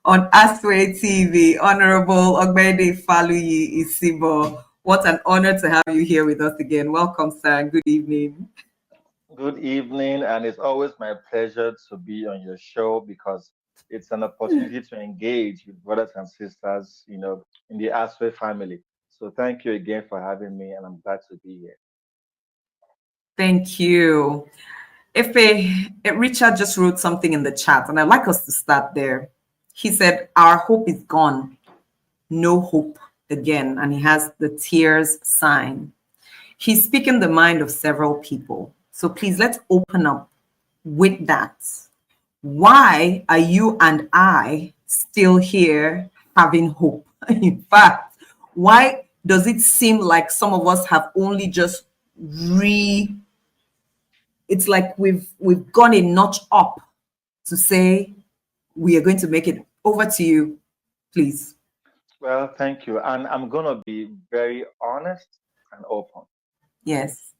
on Asue TV, Honorable Ogbede Faluyi Isibo. What an honor to have you here with us again. Welcome, sir, and good evening. Good evening, and it's always my pleasure to be on your show because it's an opportunity to engage with brothers and sisters, in the Aswe family. So thank you again for having me, and I'm glad to be here. Thank you. Richard just wrote something in the chat, and I'd like us to start there. He said, "Our hope is gone. No hope again." And he has the tears sign. He's speaking the mind of several people. So please let's open up with that. Why are you and I still here having hope? In fact, why does it seem like some of us have only just it's like we've gone a notch up to say we are going to make it. Over to you, please. Well, thank you. And I'm going to be very honest and open. Yes.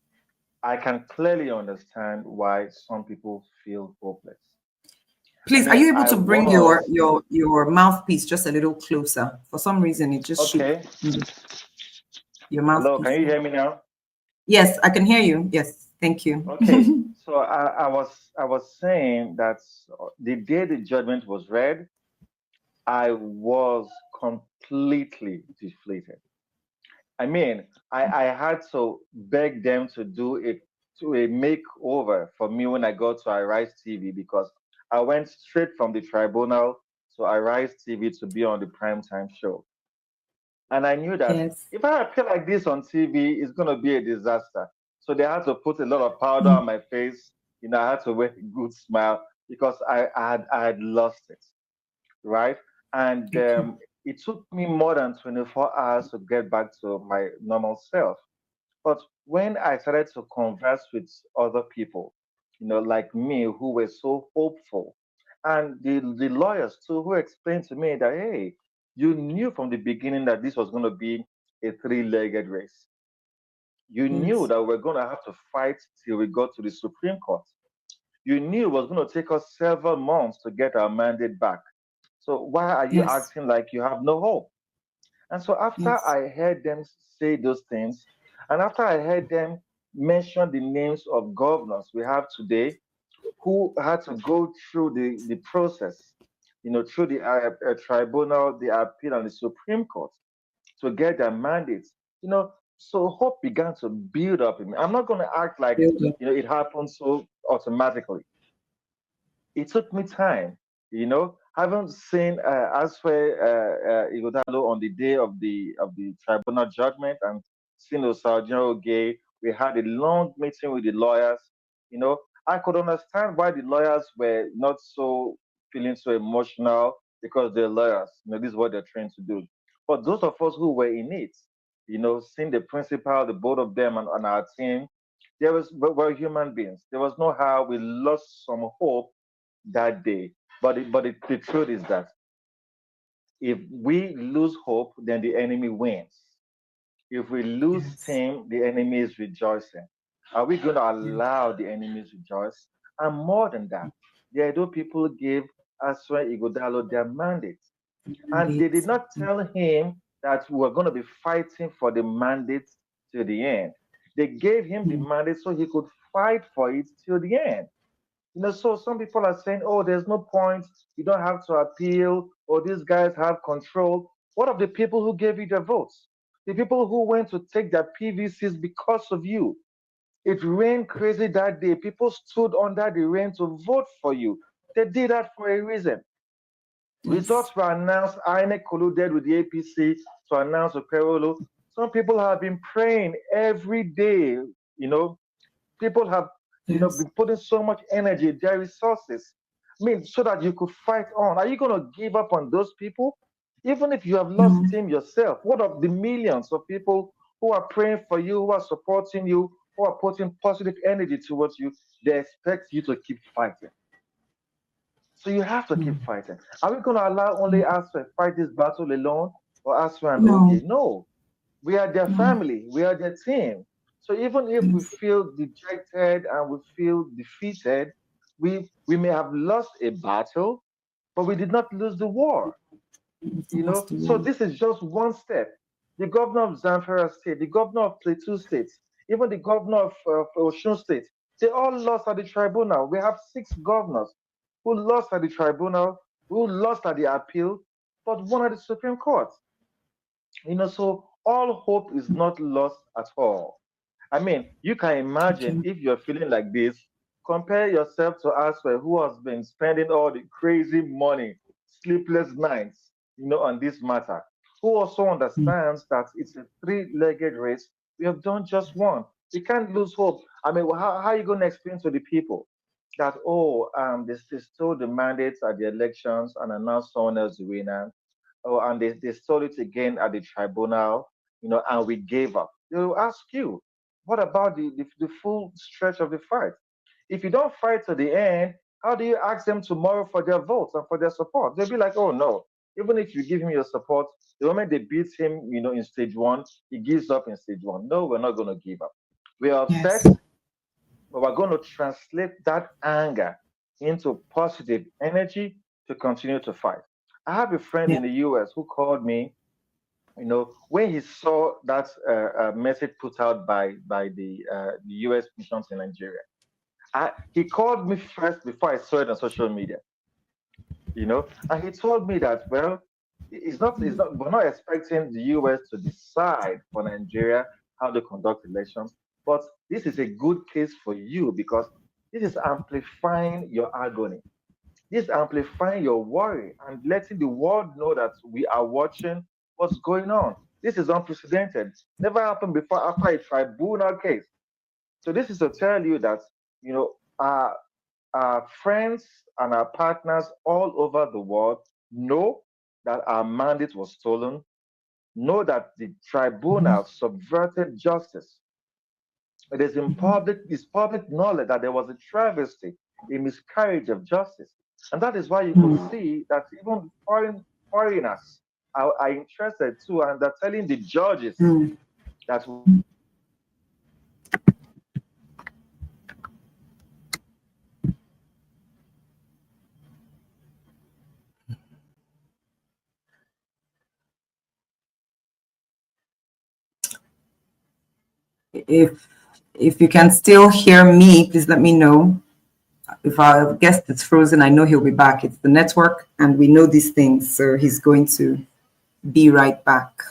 I can clearly understand why some people feel hopeless. Please, are you able to bring your mouthpiece just a little closer? For some reason, it just okay. Your mouthpiece. Hello, can you hear me now? Yes, I can hear you. Yes, thank you. Okay, so I was saying that the day the judgment was read, I was completely deflated. I mean, I had to beg them to do a makeover for me when I got to Arise TV because I went straight from the tribunal to Arise TV to be on the primetime show. And I knew that if I appear like this on TV, it's going to be a disaster. So they had to put a lot of powder on my face. I had to wear a good smile because I had lost it, right? And it took me more than 24 hours to get back to my normal self. But when I started to converse with other people, like me, who were so hopeful, and the lawyers too, who explained to me that, hey, you knew from the beginning that this was going to be a three-legged race. You knew that we're going to have to fight till we got to the Supreme Court. You knew it was going to take us several months to get our mandate back. So why are you acting like you have no hope? And so after I heard them say those things, and after I heard them mention the names of governors we have today who had to go through the process, through the tribunal, the appeal, and the Supreme Court to get their mandates, so hope began to build up in me. I'm not going to act like, it happened so automatically. It took me time, Haven't seen Asue Ighodalo on the day of the tribunal judgment and seen Osaojo Gay. We had a long meeting with the lawyers. I could understand why the lawyers were not so feeling so emotional because they're lawyers. This is what they're trying to do. But those of us who were in it, seeing the principal, the both of them on our team, we're human beings. There was no how we lost some hope that day. But the truth is that if we lose hope, then the enemy wins. If we lose steam, the enemy is rejoicing. Are we going to allow the enemies rejoice? And more than that, the Edo people gave Asue Ighodalo their mandate. And they did not tell him that we were going to be fighting for the mandate till the end. They gave him the mandate so he could fight for it till the end. So some people are saying, oh, there's no point. You don't have to appeal, or these guys have control. What of the people who gave you their votes? The people who went to take their PVCs because of you. It rained crazy that day. People stood under the rain to vote for you. They did that for a reason. Results were announced. INEC colluded with the APC to announce Okpebholo. Some people have been praying every day. People have been putting so much energy, their resources, so that you could fight on. Are you going to give up on those people? Even if you have lost steam yourself, what of the millions of people who are praying for you, who are supporting you, who are putting positive energy towards you? They expect you to keep fighting. So you have to keep fighting. Are we going to allow only us to fight this battle alone, or Asue and Oge? No. We are their family. We are their team. So even if we feel dejected and we feel defeated, we may have lost a battle, but we did not lose the war. So this is just one step. The governor of Zamfara State, the governor of Plateau State, even the governor of Osun State, they all lost at the tribunal. We have 6 governors who lost at the tribunal, who lost at the appeal, but won at the Supreme Court. So all hope is not lost at all. I mean, you can imagine if you're feeling like this, compare yourself to Aswe, who has been spending all the crazy money, sleepless nights, on this matter, who also understands that it's a three-legged race. We have done just one. We can't lose hope. I mean, how are you going to explain to the people that, they stole the mandates at the elections and announced someone else the winner? Oh, and they stole it again at the tribunal, and we gave up. They will ask you, what about the full stretch of the fight? If you don't fight to the end, how do you ask them tomorrow for their votes and for their support? They'll be like, oh no, even if you give him your support, the moment they beat him, in stage one, he gives up in stage one. No, we're not going to give up. We are upset, Yes. but we're going to translate that anger into positive energy to continue to fight. I have a friend Yeah. in the US who called me, when he saw that message put out by the US missions in Nigeria. He called me first before I saw it on social media, and he told me that, well, we're not expecting the US to decide for Nigeria how to conduct elections, but this is a good case for you because this is amplifying your agony. This is amplifying your worry and letting the world know that we are watching what's going on. This is unprecedented. Never happened before after a tribunal case. So this is to tell you that, our friends and our partners all over the world know that our mandate was stolen, know that the tribunal subverted justice. It is it's public knowledge that there was a travesty, a miscarriage of justice. And that is why you could see that even foreigners are interested too, and they're telling the judges that If you can still hear me, please let me know. If our guest is frozen, I know he'll be back. It's the network, and we know these things, so he's going to be right back.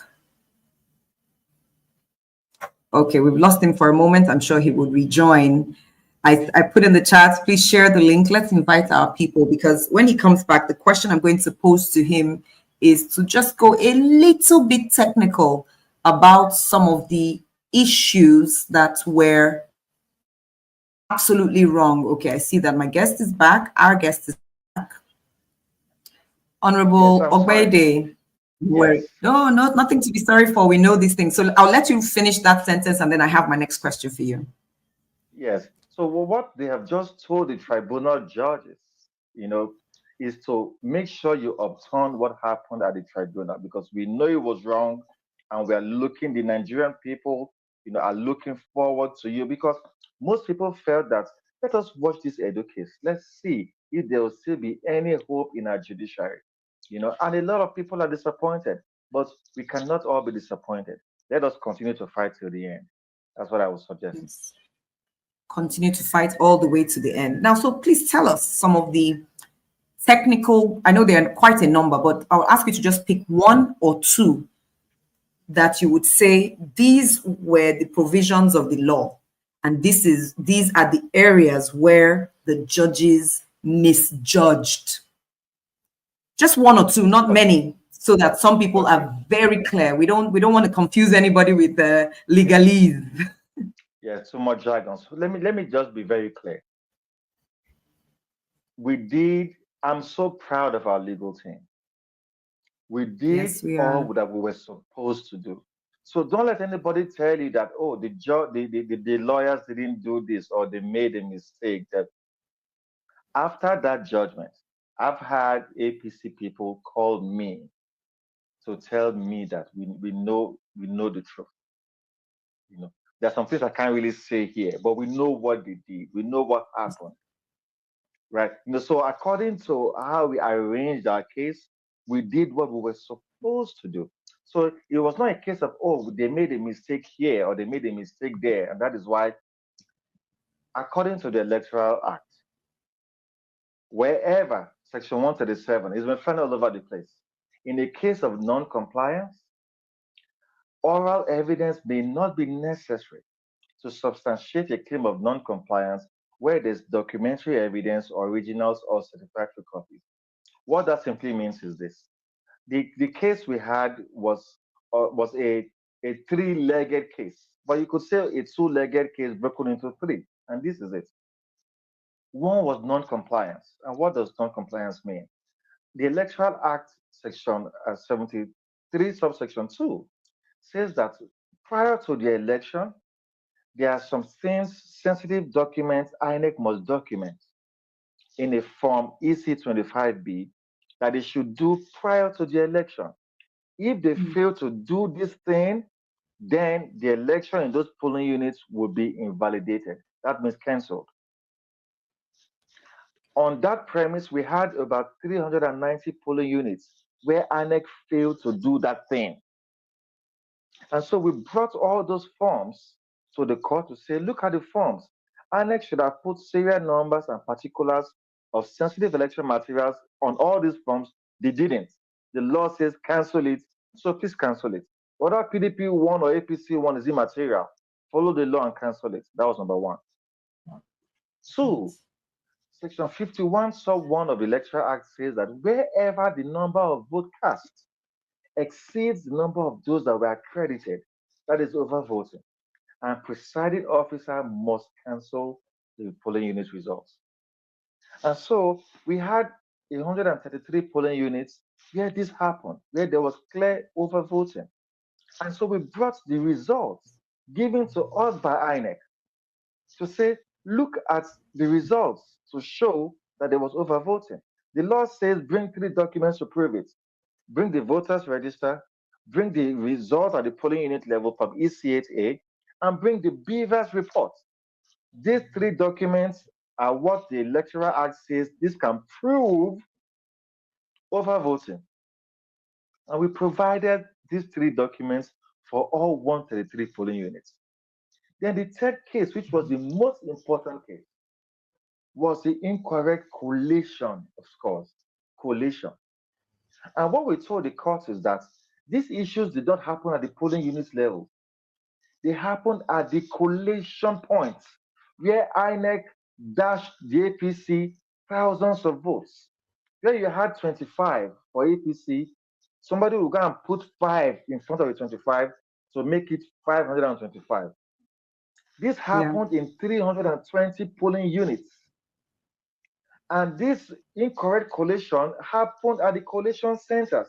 Okay, we've lost him for a moment. I'm sure he will rejoin. I put in the chat, please share the link. Let's invite our people, because when he comes back, the question I'm going to pose to him is to just go a little bit technical about some of the issues that were absolutely wrong. Okay, I see that my guest is back. Our guest is back. Honorable yes, I'm sorry. Ogbede. Yes. No, nothing to be sorry for. We know these things. So I'll let you finish that sentence, and then I have my next question for you. Yes. So what they have just told the tribunal judges, you know, is to make sure you upturn what happened at the tribunal because we know it was wrong, and we are looking. The Nigerian people, are looking forward to you because most people felt that let us watch this Edo case. Let's see if there will still be any hope in our judiciary, And a lot of people are disappointed, but we cannot all be disappointed. Let us continue to fight till the end. That's what I would suggest. Yes. Continue to fight all the way to the end. Now, so please tell us some of the technical, I know there are quite a number, but I'll ask you to just pick one or two that you would say these were the provisions of the law, and these are the areas where the judges misjudged. Just one or two, not many, so that some people are very clear. We don't want to confuse anybody with the legalese. Yeah, too much jargon. So let me just be very clear. I'm so proud of our legal team. We did Yes, we all are. that we were supposed to do. So don't let anybody tell you that, oh, the lawyers didn't do this or they made a mistake. That after that judgment, I've had APC people call me to tell me that we know the truth. There's some things I can't really say here, but we know what they did. We know what happened. right? So according to how we arranged our case, we did what we were supposed to do. So it was not a case of, oh, they made a mistake here or they made a mistake there. And that is why, according to the Electoral Act, wherever Section 137 is been found all over the place, in a case of non-compliance, oral evidence may not be necessary to substantiate a claim of non-compliance where there's documentary evidence, originals, or certified copies. What that simply means is this. The case we had was a three-legged case, but you could say a two-legged case broken into three, and this is it. One was non-compliance, and what does non-compliance mean? The Electoral Act, Section 73, subsection 2, says that prior to the election, there are some things, sensitive documents INEC must document in a form EC25B that they should do prior to the election. If they fail to do this thing, then the election in those polling units will be invalidated. That means cancelled. On that premise, we had about 390 polling units where INEC failed to do that thing. And so we brought all those forms to the court to say, look at the forms. INEC should have put serial numbers and particulars of sensitive election materials on all these forms. They didn't. The law says cancel it, so please cancel it. Whether PDP one or APC one is immaterial, follow the law and cancel it. That was number one. Two, Section 51, sub 1 of the Electoral Act says that wherever the number of votes cast exceeds the number of those that were accredited, that is overvoting, and presiding officer must cancel the polling unit results. And so we had 133 polling units where this happened, where there was clear overvoting. And so we brought the results given to us by INEC to say, look at the results to show that there was overvoting. The law says bring three documents to prove it. Bring the voters register, bring the result at the polling unit level from EC8A, and bring the Beavers report. These three documents are what the Electoral Act says this can prove overvoting. And we provided these three documents for all 133 polling units. Then the third case, which was the most important case, was the incorrect collation of scores. Collation. And what we told the court is that these issues did not happen at the polling unit level. They happened at the collation point, where INEC dashed the APC thousands of votes. Where you had 25 for APC, somebody will go and put 5 in front of the 25 to make it 525. This happened in 320 polling units. And this incorrect collation happened at the collation centers.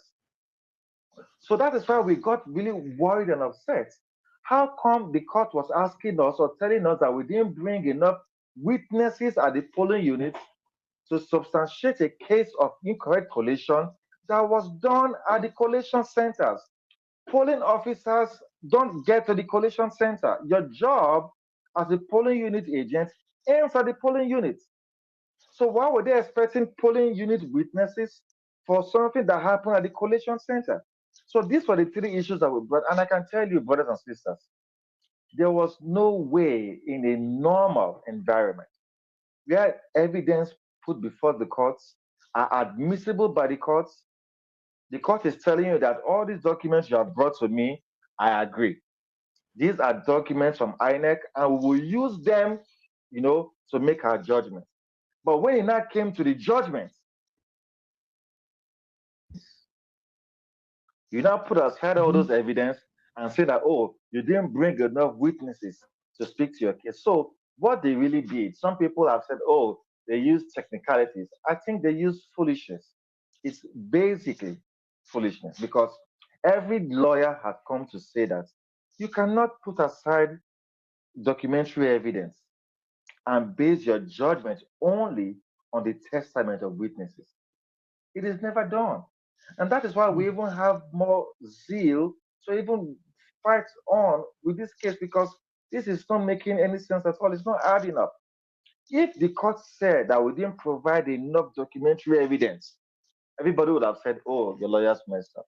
So that is why we got really worried and upset. How come the court was asking us or telling us that we didn't bring enough witnesses at the polling units to substantiate a case of incorrect collation that was done at the collation centers? Polling officers don't get to the collation center. Your job as a polling unit agent ends at the polling unit. So why were they expecting polling unit witnesses for something that happened at the collation center? So these were the three issues that we brought. And I can tell you, brothers and sisters, there was no way in a normal environment where evidence put before the courts are admissible by the courts. The court is telling you that all these documents you have brought to me, I agree. These are documents from INEC, and we will use them, to make our judgment. But when it now came to the judgment, you now put aside all those evidence and say that, oh, you didn't bring enough witnesses to speak to your case. So what they really did, some people have said, oh, they used technicalities. I think they used foolishness. It's basically foolishness because every lawyer has come to say that you cannot put aside documentary evidence and base your judgment only on the testament of witnesses. It is never done. And that is why we even have more zeal to even fight on with this case because this is not making any sense at all. It's not adding up. If the court said that we didn't provide enough documentary evidence, everybody would have said, "Oh, the lawyers messed up,"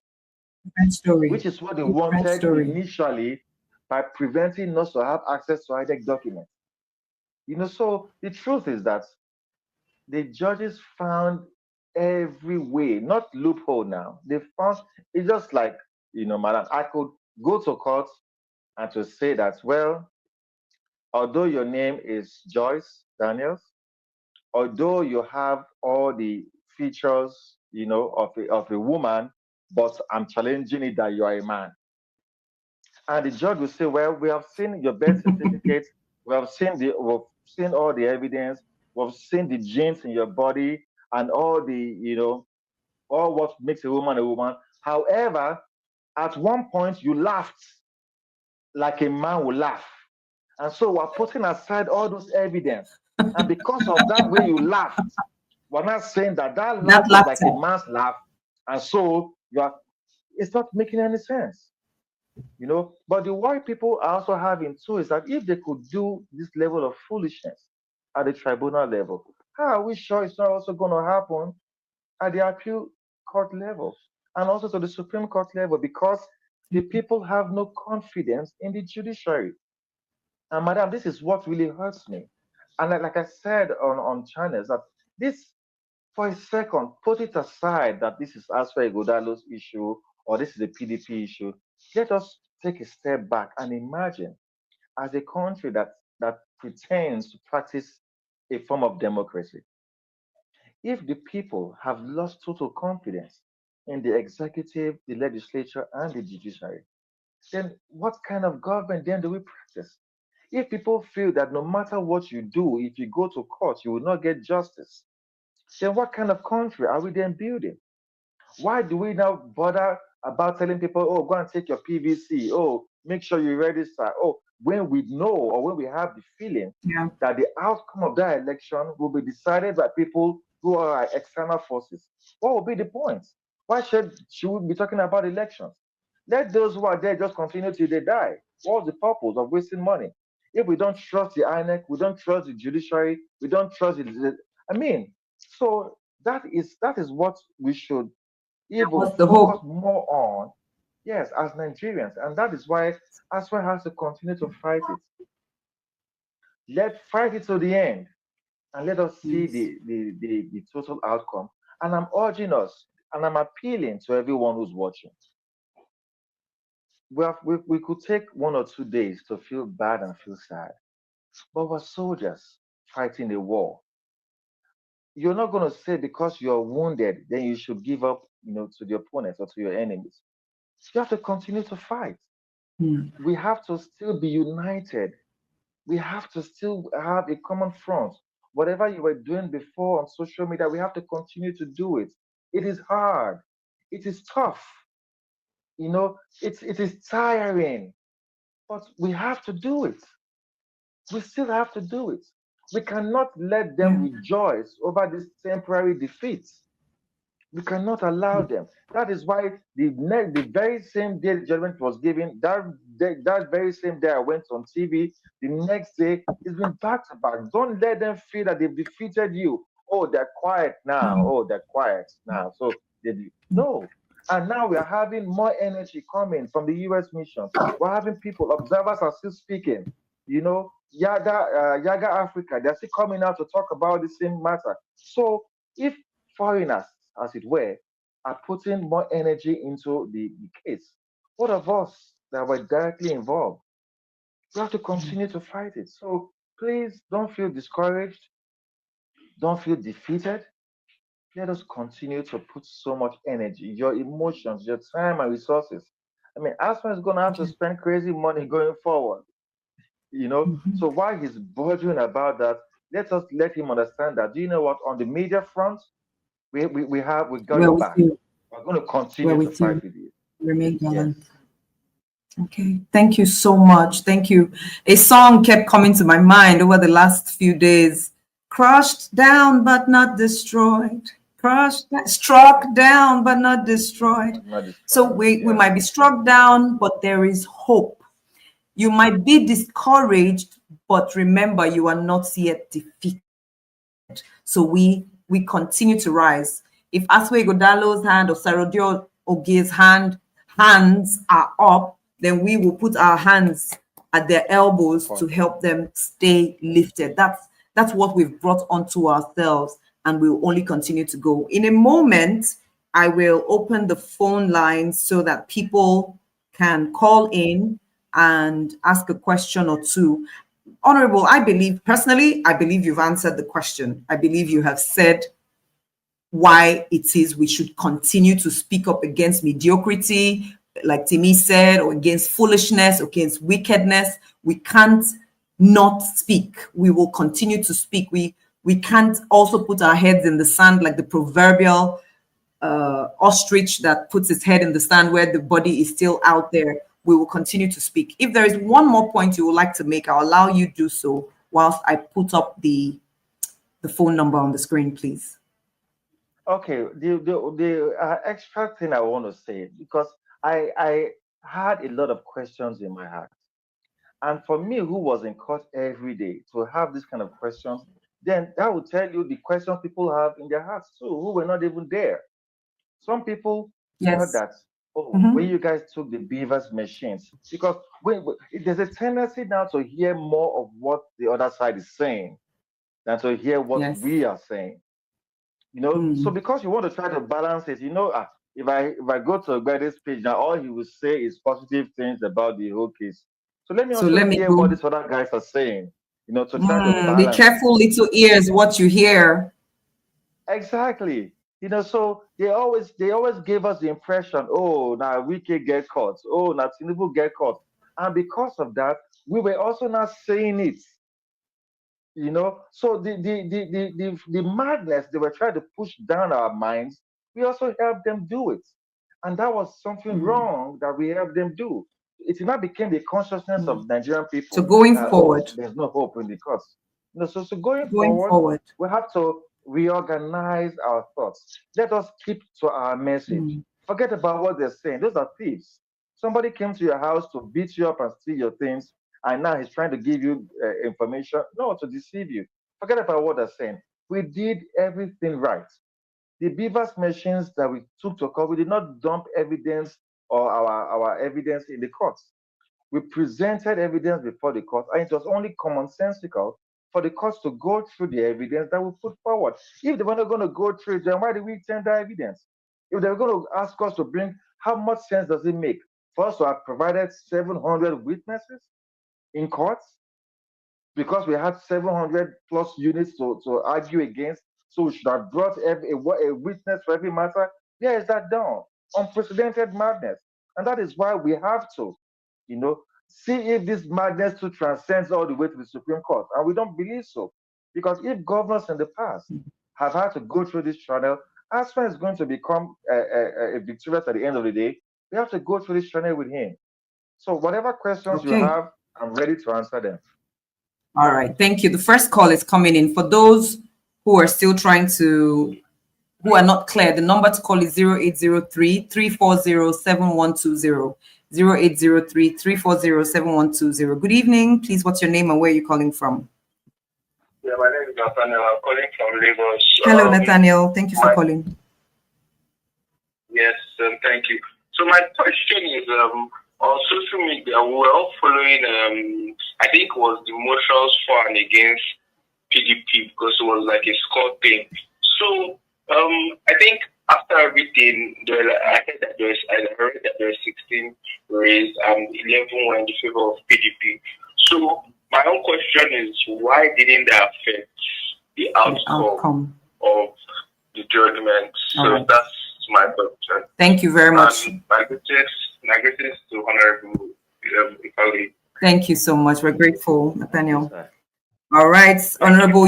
Different story. which is what they Different wanted story. initially by preventing us to have access to INEC documents. So the truth is that the judges found every way, not loophole now. They found it's just like, madam, I could go to court and to say that, well, although your name is Joyce Daniels, although you have all the features, of a woman, but I'm challenging it that you are a man. And the judge will say, well, we have seen your birth certificate, we've seen all the evidence, we've seen the genes in your body and all the, all what makes a woman a woman. However, at one point you laughed like a man will laugh. And so we're putting aside all those evidence. And because of that way you laughed, we're not saying that That laugh was like a laughter. man's laugh. And so it's not making any sense. But the worry people are also having too is that if they could do this level of foolishness at the tribunal level, how are we sure it's not also going to happen at the appeal court level and also to the Supreme Court level? Because the people have no confidence in the judiciary. And madam, this is what really hurts me. And like I said on channels, that this, for a second, put it aside that this is Asue Ighodalo's issue or this is a PDP issue. Let us take a step back and imagine, as a country that pretends to practice a form of democracy, if the people have lost total confidence in the executive, the legislature, and the judiciary, then what kind of government then do we practice? If people feel that no matter what you do, if you go to court, you will not get justice, then what kind of country are we then building? Why do we now bother about telling people, oh, go and take your PVC, oh, make sure you register, oh, when we know or when we have the feeling Yeah. that the outcome of that election will be decided by people who are external forces? What will be the point? Why should we be talking about elections? Let those who are there just continue till they die. What's the purpose of wasting money? If we don't trust the INEC, we don't trust the judiciary, we don't trust I mean, so that is what we should That even was the focus hope. more on, yes, as Nigerians. And that is why ASWA has to continue to fight it. Let's fight it to the end and let us see Yes. the total outcome. And I'm urging us and I'm appealing to everyone who's watching. We could take 1 or 2 days to feel bad and feel sad, but we're soldiers fighting a war. You're not going to say because you're wounded, then you should give up, to the opponents or to your enemies. You have to continue to fight. Mm. We have to still be united. We have to still have a common front. Whatever you were doing before on social media, we have to continue to do it. It is hard. It is tough. It is tiring, but we have to do it. We still have to do it. We cannot let them Yeah. rejoice over this temporary defeat. We cannot allow them. That is why the very same day the judgment was given, that very same day I went on TV. The next day it's been back to back. Don't let them feel that they've defeated you. Oh, they're quiet now. Mm. Oh, they're quiet now. So no. And now we are having more energy coming from the U.S. missions. We're having people, observers are still speaking. Yaga Africa, they're still coming out to talk about the same matter. So if foreigners, as it were, are putting more energy into the case, what of us that were directly involved? We have to continue to fight it. So please don't feel discouraged, don't feel defeated. Let us continue to put so much energy, your emotions, your time and resources. I mean, Aspen is going to have to spend crazy money going forward, Mhm. So while he's bothering about that, let him understand that. Do you know what? On the media front, we got We're your with back. you. We're going to We're continue to with fight you. with you. Remain Yes. gallant. Okay. Thank you so much. Thank you. A song kept coming to my mind over the last few days. Crushed down but not destroyed. Struck down but not destroyed. But not So destroyed. we Yes. might be struck down, but there is hope. You might be discouraged, but remember you are not yet defeated. So we continue to rise. If Asue Ighodalo's hand or Sarodio Oge's hands are up, then we will put our hands at their elbows to help them stay lifted. That's what we've brought onto ourselves, and we'll only continue to go. In a moment, I will open the phone lines so that people can call in and ask a question or two. Honorable, I believe you've answered the question. I believe you have said why it is we should continue to speak up against mediocrity, like Timi said, or against foolishness, against wickedness. We can't not speak. We will continue to speak. We can't also put our heads in the sand like the proverbial ostrich that puts its head in the sand where the body is still out there. We will continue to speak. If there is one more point you would like to make, I'll allow you to do so whilst I put up the phone number on the screen, please. Okay, the extra thing I want to say, because I had a lot of questions in my heart. And for me, who was in court every day, to have this kind of questions, then that will tell you the questions people have in their hearts too, who were not even there. Some people felt that, when you guys took the beavers machines, because there's a tendency now to hear more of what the other side is saying than to hear what we are saying. So because you want to try to balance it, if I go to Ogbede's page now, all he will say is positive things about the whole case. So let me hear what these other guys are saying, to try to balance. Be careful, little ears, what you hear. Exactly. So they always gave us the impression, now Wike get caught, now Tinubu get caught. And because of that, we were also not saying it. So the madness they were trying to push down our minds, we also helped them do it. And that was something wrong that we helped them do. It now became the consciousness of Nigerian people. So going forward, there's no hope in the courts. So going forward, we have to reorganize our thoughts. Let us keep to our message. Forget about what they're saying. Those are thieves. Somebody came to your house to beat you up and steal your things, and now he's trying to give you information, no, to deceive you. Forget about what they're saying. We did everything right. The beavers machines that we took to court, we did not dump evidence or our evidence in the courts. We presented evidence before the court, and it was only commonsensical for the courts to go through the evidence that we put forward. If they were not going to go through it, then why did we tender evidence? If they were going to ask us to bring, how much sense does it make for us to have provided 700 witnesses in courts, because we had 700 plus units to argue against? So we should have brought a witness for every matter. Where is that done? Unprecedented madness. And that is why we have to, see if this madness too transcends all the way to the Supreme Court. And we don't believe so. Because if governors in the past have had to go through this channel, Asue is going to become a victorious at the end of the day. We have to go through this channel with him. So whatever questions you have, I'm ready to answer them. All right, thank you. The first call is coming in. For those who are still who are not clear, the number to call is 0803-340-7120. 0803-340-7120. Good evening. Please, what's your name and where are you calling from? Yeah, my name is Nathaniel. I'm calling from Lagos. Hello, Nathaniel. Thank you for calling. Yes, thank you. So my question is, on social media, we're all following, I think it was the motions for and against PDP, because it was like a score thing. So I think after everything, I heard that there were 16 raised and 11 were in the favor of PDP. So my own question is, why didn't that affect the outcome of the judgment? So that's my question. Thank you very much. My greetings to Honorable Ifali. Thank you so much. We're grateful, Nathaniel. All right, Honorable,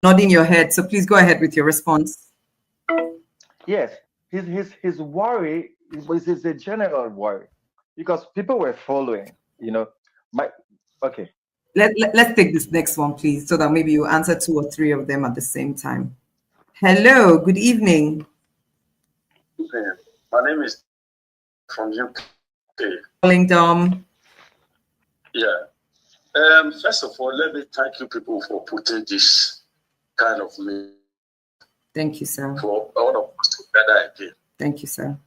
nodding your head. So please go ahead with your response. Yes, his worry is a general worry, because people were following. Okay. Let's take this next one, please, so that maybe you answer 2 or 3 of them at the same time. Hello, good evening. My name is from UK. Calling Dom. Yeah. First of all, let me thank you people for putting this kind of me. Thank you, sir. For all of us to gather again. Thank you, sir.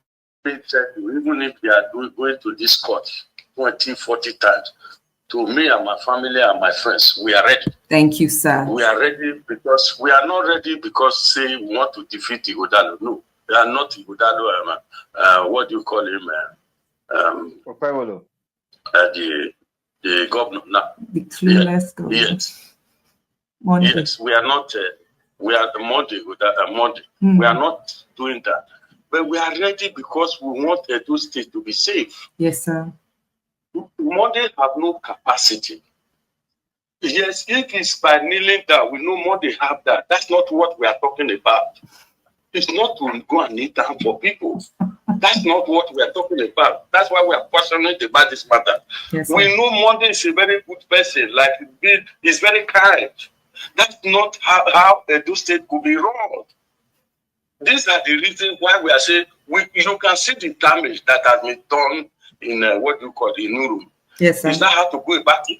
Even if they are going to this court 20, 40 times, to me and my family and my friends, we are ready. Thank you, sir. We are ready because we are not ready because say we want to defeat Ighodalo. No, they are not Ighodalo. What do you call him? Okpebholo. The governor now. The clueless governor. Yes. Monday. Yes, we are not. We are the Monday. Monday. We are not doing that. But we are ready because we want Edo State to be safe. Yes, sir. Monday have no capacity. Yes, if it's by kneeling down, we know Monday have that. That's not what we are talking about. It's not to go and kneel down for people. That's not what we are talking about. That's why we are passionate about this matter. Yes, we know Monday is a very good person, like he's very kind. That's not how Edo State could be wrong. These are the reasons why we are saying you can see the damage that has been done in what you call the Nuru. Yes, sir. Is that how to go about it?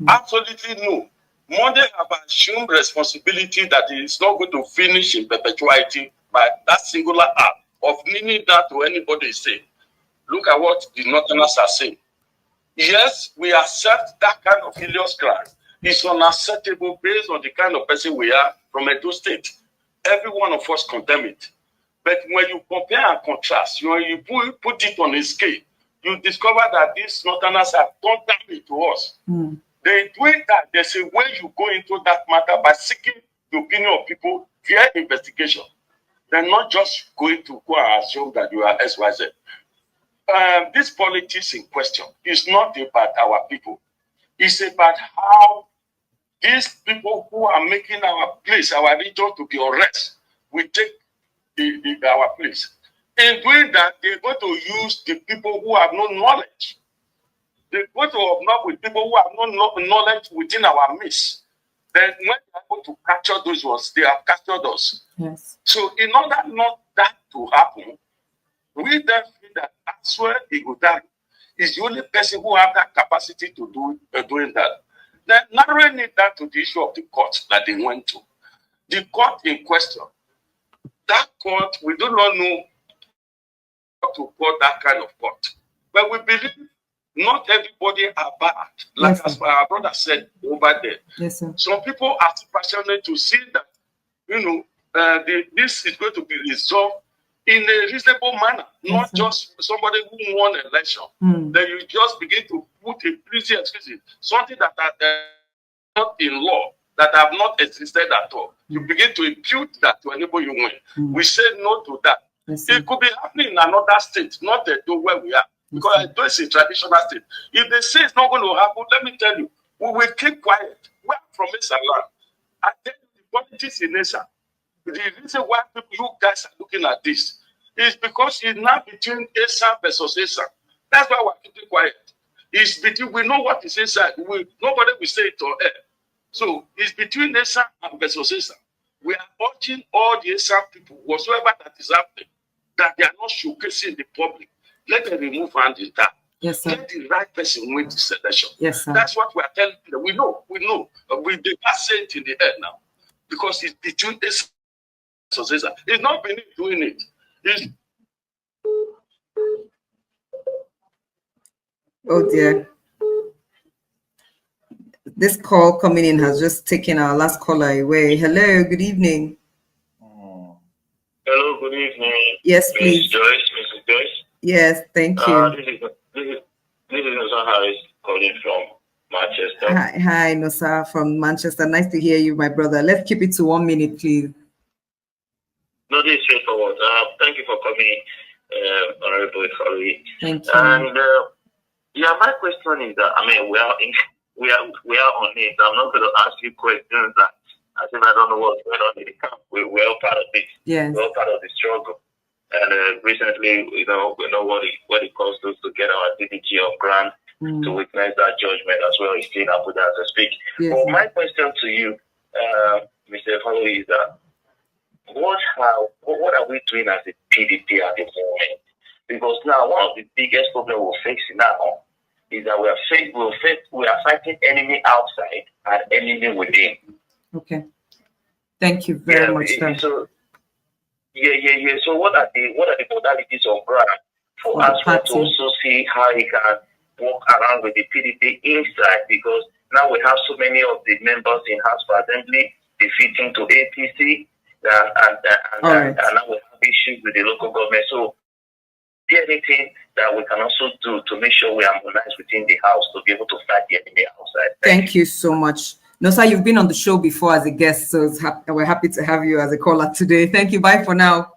Absolutely no. Monday have assumed responsibility that it's not going to finish in perpetuity by that singular act of kneeling down to anybody say. Look at what the Northerners are saying. Yes, we accept that kind of heinous crime. It's unacceptable based on the kind of person we are from Edo State. Every one of us condemn it. But when you compare and contrast, when you put it on a scale, you discover that these Northerners have done damage to us. They do it that there's a way you go into that matter by seeking the opinion of people via investigation. They're not just going to go and assume that you are XYZ. This politics in question is not about our people. It's about how these people who are making our place, our region to be unrest, will take our place. In doing that, they're going to use the people who have no knowledge. They're going to obnob with people who have no knowledge within our midst. Then when they're able to capture those ones, they have captured us. Yes. So in order not that to happen, we then feel that Asue Ighodalo is the only person who has that capacity to do doing that. Then narrowing it down to the issue of the court that they went to. The court in question, that court, we do not know how to call that kind of court. But we believe not everybody are bad. Like Yes, as our brother said over there. Yes, sir. Some people are passionate to see that, this is going to be resolved in a reasonable manner, not just somebody who won an election. Then you just begin to put a pretty excuse, something that are not in law, that have not existed at all. You begin to impute that to anybody you win. We say no to that. It could be happening in another state, not where we are. Because Edo is a traditional state. If they say it's not going to happen, let me tell you, we will keep quiet. We're from Esa land. I tell you, the politics in Esa, the reason why you guys are looking at this is because it's now between Esa versus Esa. That's why we're keeping quiet. It's between, we know what is inside. Nobody will say it on air. So it's between Esa and versus Esa. We are urging all the Esa people, whatsoever that is happening, that they are not showcasing the public. Let them remove hand in that. Yes, sir. Let the right person win the election. Yes, sir. That's what we are telling them. We know. We did not say it in the air now. Because it's between this and Esa. It's not Benin doing it. It's oh dear. This call coming in has just taken our last caller away. Hello, good evening. Hello, good evening. Yes, please. Mrs. Joyce. Yes, thank you. This is Nosa Harris calling from Manchester. Hi, Nosa from Manchester. Nice to hear you, my brother. Let's keep it to 1 minute, please. No, this is straightforward. Thank you for coming, Honorable Foley. Thank you. And my question is that we are on it. I'm not going to ask you questions that I think I don't know what's going on in the camp. We're all part of this. Yes. We're all part of the struggle. And recently, we know what it costs us to get our DDG of grant to witness that judgment as well. It's still Abuja as I speak. Yes. Well, my question to you, Mr. Foley, is that what are we doing as a PDP at the moment? Because now one of the biggest problems we're facing now is that we are fighting enemy outside and enemy within. Okay. Thank you very much, sir. So So what are the modalities of ground for Asue to also see how he can walk around with the PDP inside? Because now we have so many of the members in House of Assembly defeating to APC, and now we have issues with the local government. So, is there anything that we can also do to make sure we harmonize within the House to be able to fight the enemy outside? Thank you so much. No, sir, you've been on the show before as a guest, so we're happy to have you as a caller today. Thank you. Bye for now.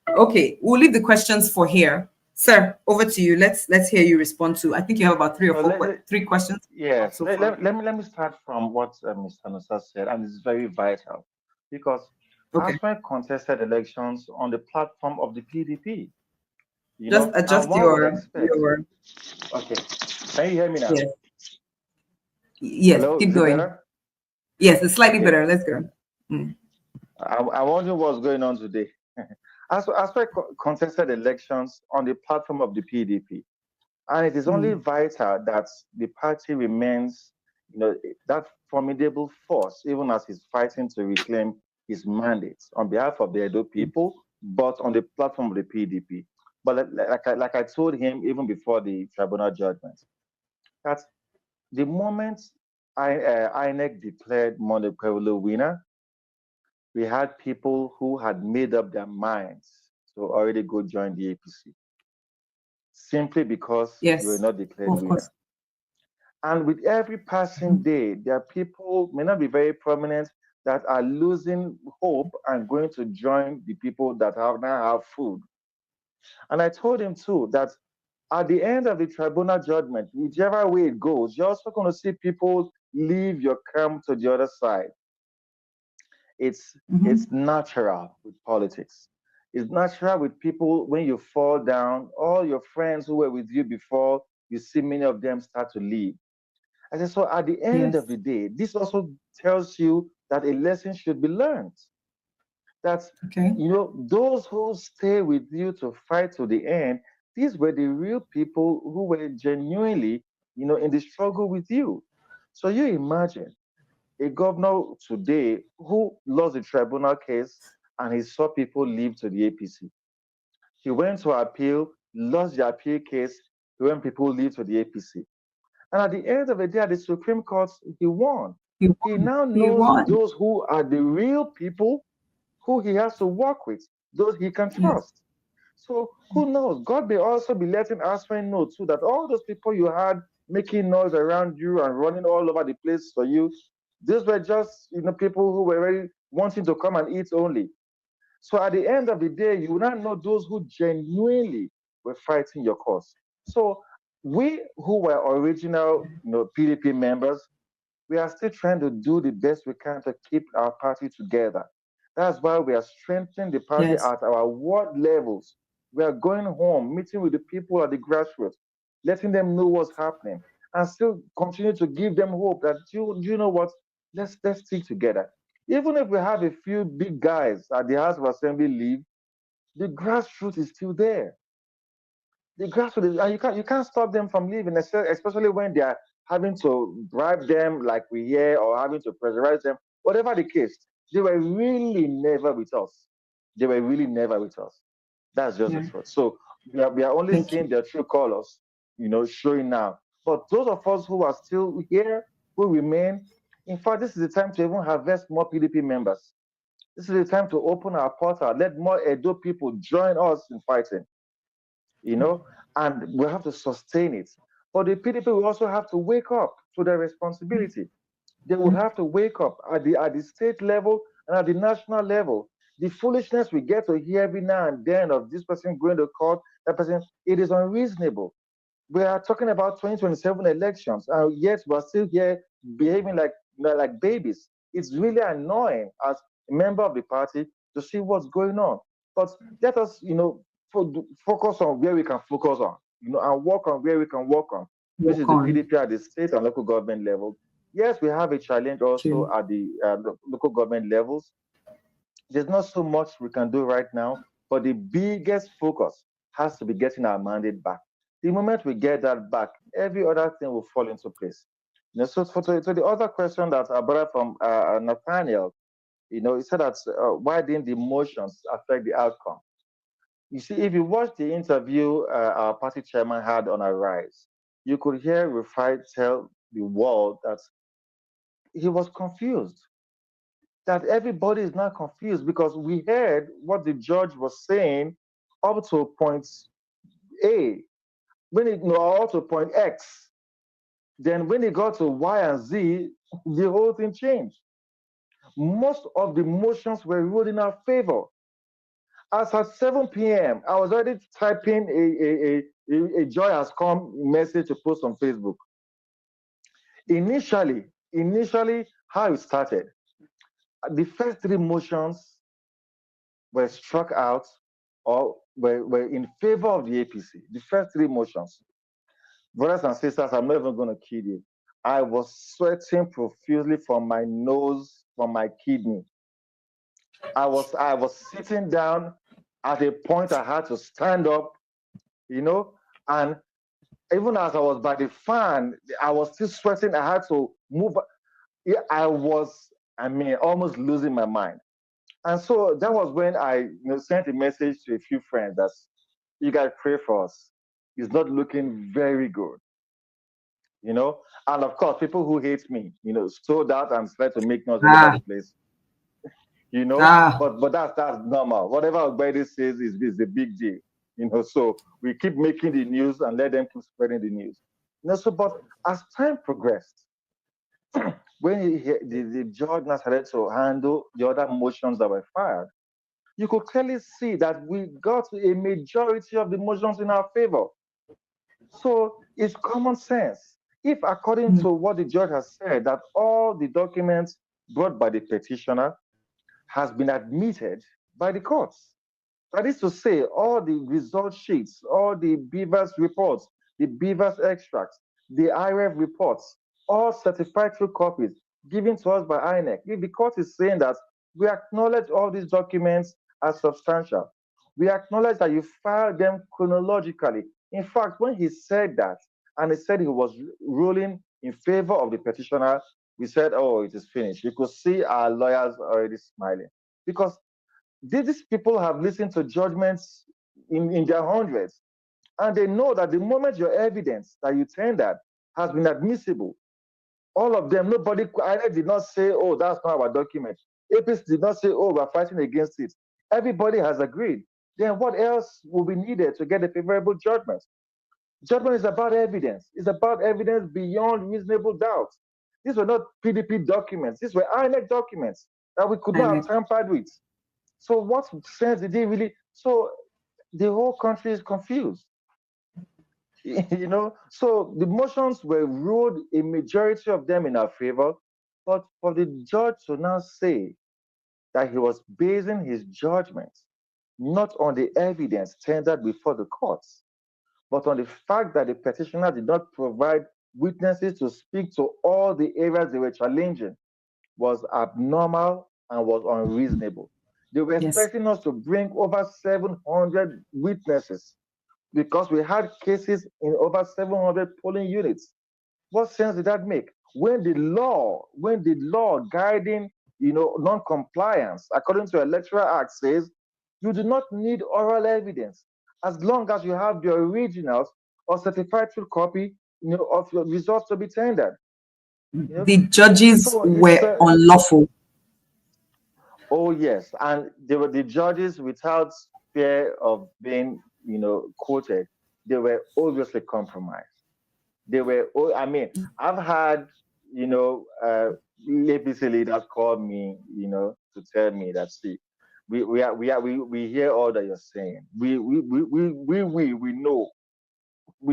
Okay, we'll leave the questions for here. Sir, over to you. Let's hear you respond to. I think you have about three questions. Yes. So let me start from what Mr. Nusa said, and it's very vital because Asue contested elections on the platform of the PDP. Just adjust your. Okay. Can you hear me now? Yes. Hello, keep going. Better? Yes, it's slightly better. Let's go. I wonder what's going on today. Asue contested elections on the platform of the PDP, and it is only vital that the party remains, that formidable force, even as he's fighting to reclaim his mandate on behalf of the Edo people, but on the platform of the PDP. But like I told him even before the tribunal judgment, that the moment INEC declared Okpebholo winner, we had people who had made up their minds to already go join the APC, simply because they were not declared winner. And with every passing day, there are people, may not be very prominent, that are losing hope and going to join the people that now have food. And I told him too that at the end of the tribunal judgment, whichever way it goes, you're also going to see people leave your camp to the other side. It's natural with politics. It's natural with people. When you fall down, all your friends who were with you before, you see many of them start to leave. I said, so at the end of the day, this also tells you that a lesson should be learned. That, those who stay with you to fight to the end, these were the real people who were genuinely, in the struggle with you. So you imagine a governor today who lost the tribunal case and he saw people leave to the APC. He went to appeal, lost the appeal case, when people leave to the APC. And at the end of the day, at the Supreme Court, he won. He now knows those who are the real people who he has to work with, those he can trust. So who knows? God may also be letting Asue know too that all those people you had making noise around you and running all over the place for you, these were just people who were really wanting to come and eat only. So at the end of the day, you will not know those who genuinely were fighting your cause. So we who were original PDP members, we are still trying to do the best we can to keep our party together. That's why we are strengthening the party at our ward levels. We are going home, meeting with the people at the grassroots, letting them know what's happening, and still continue to give them hope that you know what, let's stick together. Even if we have a few big guys at the House of Assembly leave, the grassroots is still there. The grassroots, and you can't stop them from leaving, especially when they are having to bribe them, like we hear, or having to pressurize them. Whatever the case, they were really never with us. They were really never with us. That's just the truth. So we are only seeing their true colors, showing now. But those of us who are still here, who remain, in fact, this is the time to even harvest more PDP members. This is the time to open our portal, let more Edo people join us in fighting, and we have to sustain it. But the PDP will also have to wake up to their responsibility. They will have to wake up at the state level and at the national level. The foolishness we get to hear every now and then of this person going to court, that person, it is unreasonable. We are talking about 2027 elections, and yet we're still here behaving like babies. It's really annoying as a member of the party to see what's going on. But let us, focus on where we can focus on, and work on where we can work on, which is the PDP at the state and local government level. Yes, we have a challenge also at the local government levels. There's not so much we can do right now, but the biggest focus has to be getting our mandate back. The moment we get that back, every other thing will fall into place. So to the other question that I brought from Nathaniel, he said that why didn't the emotions affect the outcome? You see, if you watch the interview our party chairman had on Arise, you could hear Rufai tell the world that he was confused, that everybody is now confused because we heard what the judge was saying up to point A, when it up to point X. Then when it got to Y and Z, the whole thing changed. Most of the motions were ruled in our favor. As at 7 p.m., I was already typing a joy has come message to post on Facebook. Initially, how it started, the first 3 motions were struck out or were in favor of the APC. The first 3 motions. Brothers and sisters, I'm not even going to kid you. I was sweating profusely from my nose, from my kidney. I was sitting down. At a point, I had to stand up, and even as I was by the fan, I was still sweating. I had to move. I was, almost losing my mind. And so that was when I sent a message to a few friends that you guys pray for us. It's not looking very good. And of course, people who hate me, stood out and tried to make noise all over the place. But that's normal. Whatever everybody says is a big deal. So we keep making the news and let them keep spreading the news. But as time progressed, when the judge now started to handle the other motions that were filed, you could clearly see that we got a majority of the motions in our favor. So it's common sense. If according to what the judge has said, that all the documents brought by the petitioner has been admitted by the courts. That is to say, all the result sheets, all the Beavers reports, the Beavers extracts, the IREF reports, all certified through copies given to us by INEC. If the court is saying that we acknowledge all these documents as substantial, we acknowledge that you filed them chronologically. In fact, when he said that, and he said he was ruling in favor of the petitioner, we said, oh, it is finished. You could see our lawyers already smiling because these people have listened to judgments in their hundreds, and they know that the moment your evidence that you tendered has been admissible, all of them, nobody, INEC did not say, oh, that's not our document. APC did not say, oh, we're fighting against it. Everybody has agreed. Then what else will be needed to get a favorable judgment? Judgment is about evidence. It's about evidence beyond reasonable doubt. These were not PDP documents. These were INEC documents that we could not have tampered with. So what sense did they really? So the whole country is confused. So the motions were ruled, a majority of them in our favor, but for the judge to now say that he was basing his judgment not on the evidence tendered before the courts, but on the fact that the petitioner did not provide witnesses to speak to all the areas they were challenging, was abnormal and was unreasonable. They were expecting us to bring over 700 witnesses because we had cases in over 700 polling units. What sense did that make? When the law guiding, non-compliance, according to Electoral Act, says you do not need oral evidence as long as you have the originals or certified true copy, of your results to be tendered. The judges were unlawful. Oh yes, and they were the judges without fear of being, quoted. They were obviously compromised. They were. I've had, APC leaders call me, to tell me that see, we hear all that you're saying. We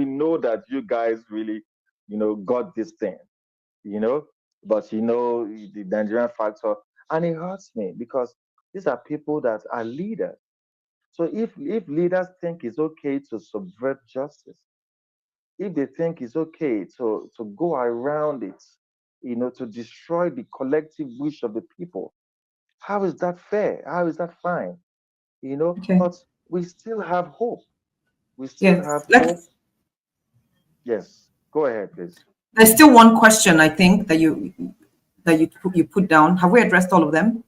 know that you guys really, got this thing, but the Nigerian factor. And it hurts me because these are people that are leaders. So if leaders think it's okay to subvert justice, if they think it's okay to go around it, to destroy the collective wish of the people, how is that fair? How is that fine? But we still have hope. We still have hope. Yes, go ahead, please. There's still one question, I think, that you put down. Have we addressed all of them?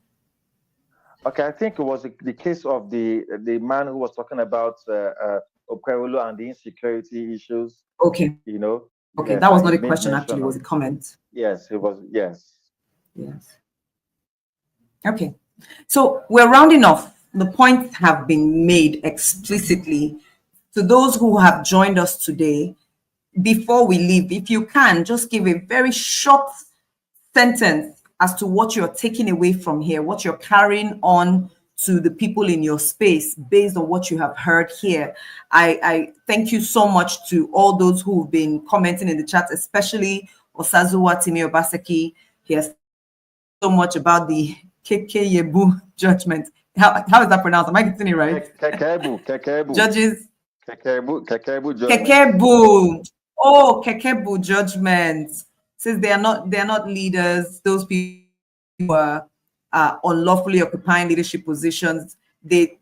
Okay, I think it was the case of the man who was talking about Okpebholo and the insecurity issues. Okay. You know. Okay, yes, that was not a question. Actually, it was a comment. Yes, it was. Yes. Yes. Okay. So we're rounding off. The points have been made explicitly. To those who have joined us today, before we leave, if you can, just give a very short sentence as to what you're taking away from here, what you're carrying on to the people in your space based on what you have heard here. I thank you so much to all those who've been commenting in the chat, especially Osazuwa Timi Obaseki. He has so much about the Kekeyebu judgment. How is that pronounced? Am I getting it right? Kekebu. Judges. Kekebu judgment. Kekebu. Oh, Kekebu judgment. Since they are not leaders, those people who are unlawfully occupying leadership positions, they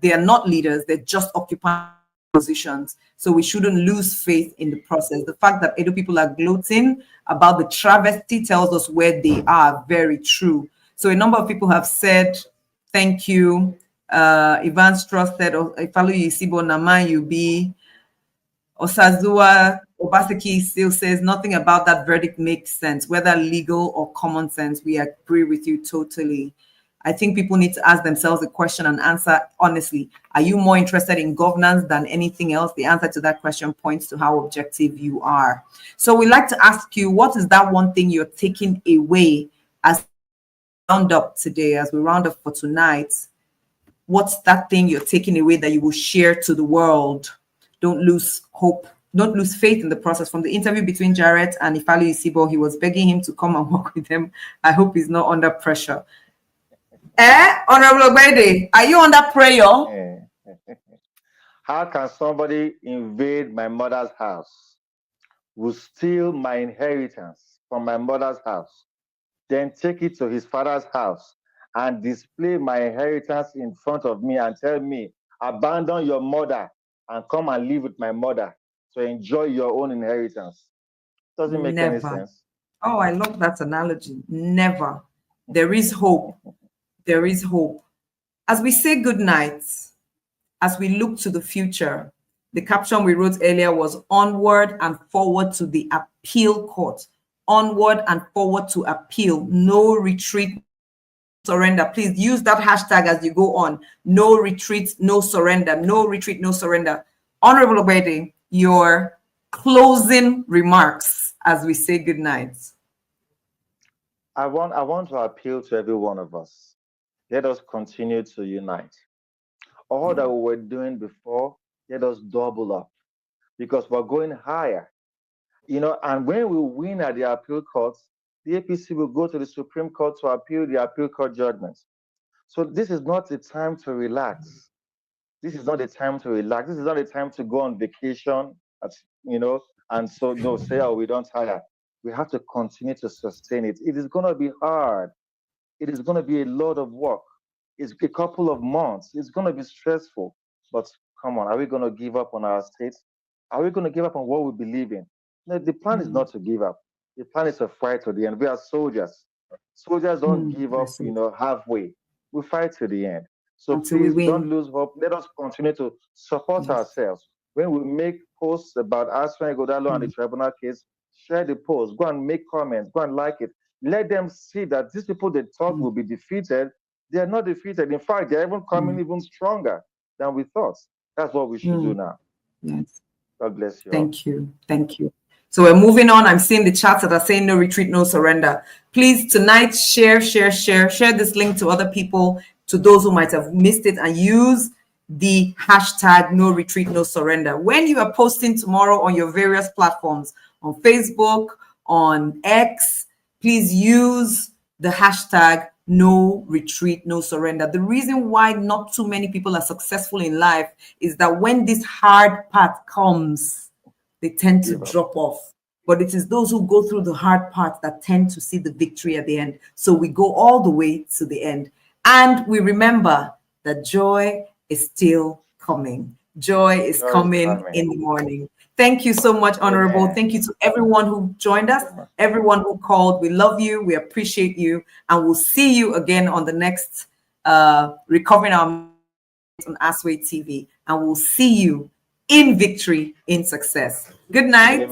are not leaders, they're just occupying positions. So we shouldn't lose faith in the process. The fact that Edo people are gloating about the travesty tells us where they are. Very true. So a number of people have said, thank you. Ivan Strauss said, Ifalu Yisibo Naman Yubi. Osazuwa Obaseki still says nothing about that verdict makes sense, whether legal or common sense. We agree with you totally. I think people need to ask themselves a question and answer honestly. Are you more interested in governance than anything else? The answer to that question points to how objective you are. So we like to ask you, what is that one thing you're taking away as we round up today, as we round up for tonight? What's that thing you're taking away that you will share to the world? Don't lose hope. Don't lose faith in the process. From the interview between Jarrett and Ifalu Isibo, he was begging him to come and work with them. I hope he's not under pressure. Honorable Obede, are you under prayer? How can somebody invade my mother's house, will steal my inheritance from my mother's house, then take it to his father's house and display my inheritance in front of me and tell me, abandon your mother and come and live with my mother to enjoy your own inheritance? Doesn't make any sense. Oh, I love that analogy. Never. There is hope. There is hope. As we say good night, as we look to the future, the caption we wrote earlier was onward and forward to the appeal court. Onward and forward to appeal. No retreat, surrender. Please use that hashtag as you go on. No retreat, no surrender. No retreat, no surrender. Honorable Obede, your closing remarks as we say good night. I want to appeal to every one of us. Let us continue to unite. All that we were doing before, let us double up because we're going higher. And when we win at the appeal courts, the APC will go to the Supreme Court to appeal the appeal court judgments. So this is not the time to relax. This is not the time to relax. This is not the time to go on vacation, and so no, say, oh, we don't tire. We have to continue to sustain it. It is going to be hard. It is going to be a lot of work. It's a couple of months. It's going to be stressful. But come on, are we going to give up on our state? Are we going to give up on what we believe in? No, the plan is not to give up. The plan is to fight to the end. We are soldiers. Soldiers don't give up, halfway. We fight to the end. So please don't lose hope. Let us continue to support ourselves. When we make posts about Asue Ighodalo and the tribunal case, share the post. Go and make comments. Go and like it. Let them see that these people they thought will be defeated, they are not defeated. In fact, they're even coming even stronger than we thought. That's what we should do now. Yes. God bless you. Thank you. Thank you. So we're moving on. I'm seeing the chats that are saying no retreat, no surrender. Please tonight share this link to other people, to those who might have missed it, and use the hashtag no retreat, no surrender. When you are posting tomorrow on your various platforms, on Facebook, on X, please use the hashtag no retreat, no surrender. The reason why not too many people are successful in life is that when this hard path comes, they tend to drop off. But it is those who go through the hard part that tend to see the victory at the end. So we go all the way to the end. And we remember that joy is still coming. Joy is coming in the morning. Thank you so much, Honorable. Amen. Thank you to everyone who joined us, everyone who called. We love you. We appreciate you. And we'll see you again on the next Recovering Our Minds on Asue TV. And we'll see you in victory, in success. Good night.